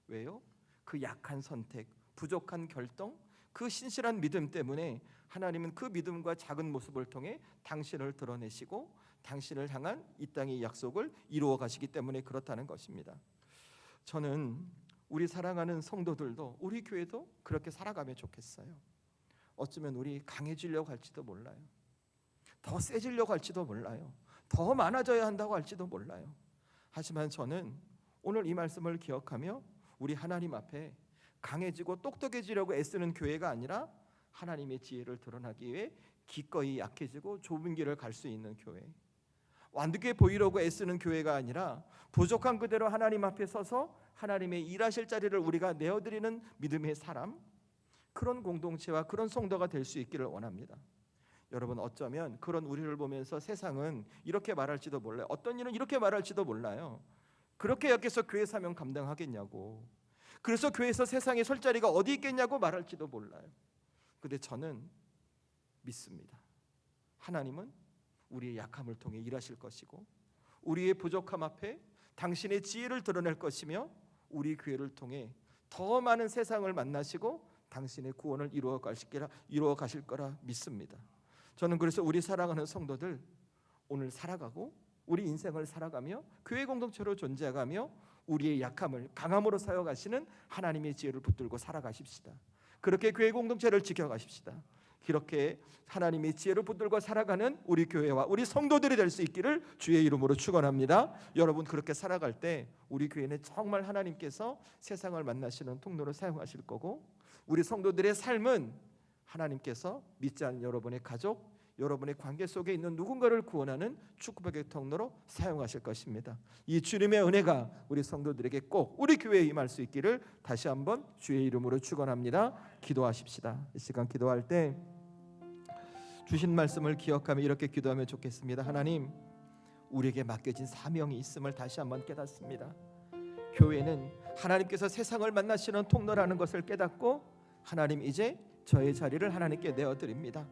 왜요? 그 약한 선택, 부족한 결정, 그 신실한 믿음 때문에 하나님은 그 믿음과 작은 모습을 통해 당신을 드러내시고 당신을 향한 이 땅의 약속을 이루어 가시기 때문에 그렇다는 것입니다. 저는 우리 사랑하는 성도들도, 우리 교회도 그렇게 살아가면 좋겠어요. 어쩌면 우리 강해지려고 할지도 몰라요. 더 세지려고 할지도 몰라요. 더 많아져야 한다고 할지도 몰라요. 하지만 저는 오늘 이 말씀을 기억하며 우리 하나님 앞에 강해지고 똑똑해지려고 애쓰는 교회가 아니라 하나님의 지혜를 드러나기 위해 기꺼이 약해지고 좁은 길을 갈 수 있는 교회, 완벽해 보이려고 애쓰는 교회가 아니라 부족한 그대로 하나님 앞에 서서 하나님의 일하실 자리를 우리가 내어드리는 믿음의 사람, 그런 공동체와 그런 성도가 될 수 있기를 원합니다. 여러분, 어쩌면 그런 우리를 보면서 세상은 이렇게 말할지도 몰라요. 어떤 일은 이렇게 말할지도 몰라요. 그렇게 약해서 교회 사명 감당하겠냐고, 그래서 교회에서 세상에 설 자리가 어디 있겠냐고 말할지도 몰라요. 근데 저는 믿습니다. 하나님은 우리의 약함을 통해 일하실 것이고 우리의 부족함 앞에 당신의 지혜를 드러낼 것이며 우리 교회를 통해 더 많은 세상을 만나시고 당신의 구원을 이루어 가실 거라 믿습니다. 저는 그래서 우리 사랑하는 성도들, 오늘 살아가고 우리 인생을 살아가며 교회 공동체로 존재하며 우리의 약함을 강함으로 사용하시는 하나님의 지혜를 붙들고 살아가십시다. 그렇게 교회 공동체를 지켜가십시다. 그렇게 하나님의 지혜를 붙들고 살아가는 우리 교회와 우리 성도들이 될 수 있기를 주의 이름으로 축원합니다. 여러분, 그렇게 살아갈 때 우리 교회는 정말 하나님께서 세상을 만나시는 통로로 사용하실 거고, 우리 성도들의 삶은 하나님께서 믿지 않는 여러분의 가족, 여러분의 관계 속에 있는 누군가를 구원하는 축복의 통로로 사용하실 것입니다. 이 주님의 은혜가 우리 성도들에게 꼭 우리 교회에 임할 수 있기를 다시 한번 주의 이름으로 축원합니다. 기도하십시다. 이 시간 기도할 때 주신 말씀을 기억하며 이렇게 기도하면 좋겠습니다. 하나님, 우리에게 맡겨진 사명이 있음을 다시 한번 깨닫습니다. 교회는 하나님께서 세상을 만나시는 통로라는 것을 깨닫고, 하나님, 이제 저의 자리를 하나님께 내어드립니다.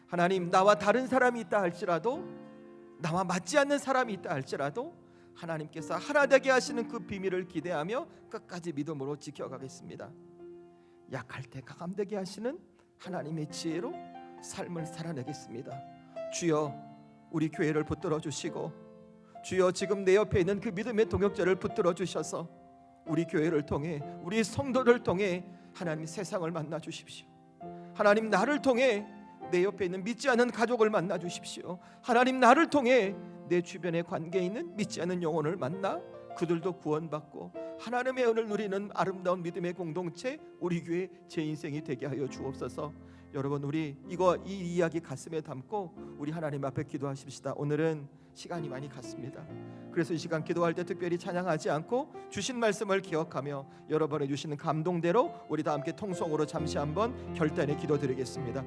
하나님, 나와 다른 사람이 있다 할지라도, 나와 맞지 않는 사람이 있다 할지라도 하나님께서 하나 되게 하시는 그 비밀을 기대하며 끝까지 믿음으로 지켜가겠습니다. 약할 때 강함되게 하시는 하나님의 지혜로 삶을 살아내겠습니다. 주여, 우리 교회를 붙들어 주시고, 주여, 지금 내 옆에 있는 그 믿음의 동역자를 붙들어 주셔서 우리 교회를 통해, 우리 성도를 통해 하나님 세상을 만나 주십시오. 하나님, 나를 통해 내 옆에 있는 믿지 않는 가족을 만나 주십시오. 하나님, 나를 통해 내 주변에 관계 있는 믿지 않는 영혼을 만나 그들도 구원받고 하나님의 은혜를 누리는 아름다운 믿음의 공동체, 우리 교회 제 인생이 되게 하여 주옵소서. 여러분, 우리 이 이야기 가슴에 담고 우리 하나님 앞에 기도하십시다. 오늘은 시간이 많이 갔습니다. 그래서 이 시간 기도할 때 특별히 찬양하지 않고 주신 말씀을 기억하며 여러분의 주시는 감동대로 우리 다 함께 통성으로 잠시 한번 결단의 기도 드리겠습니다.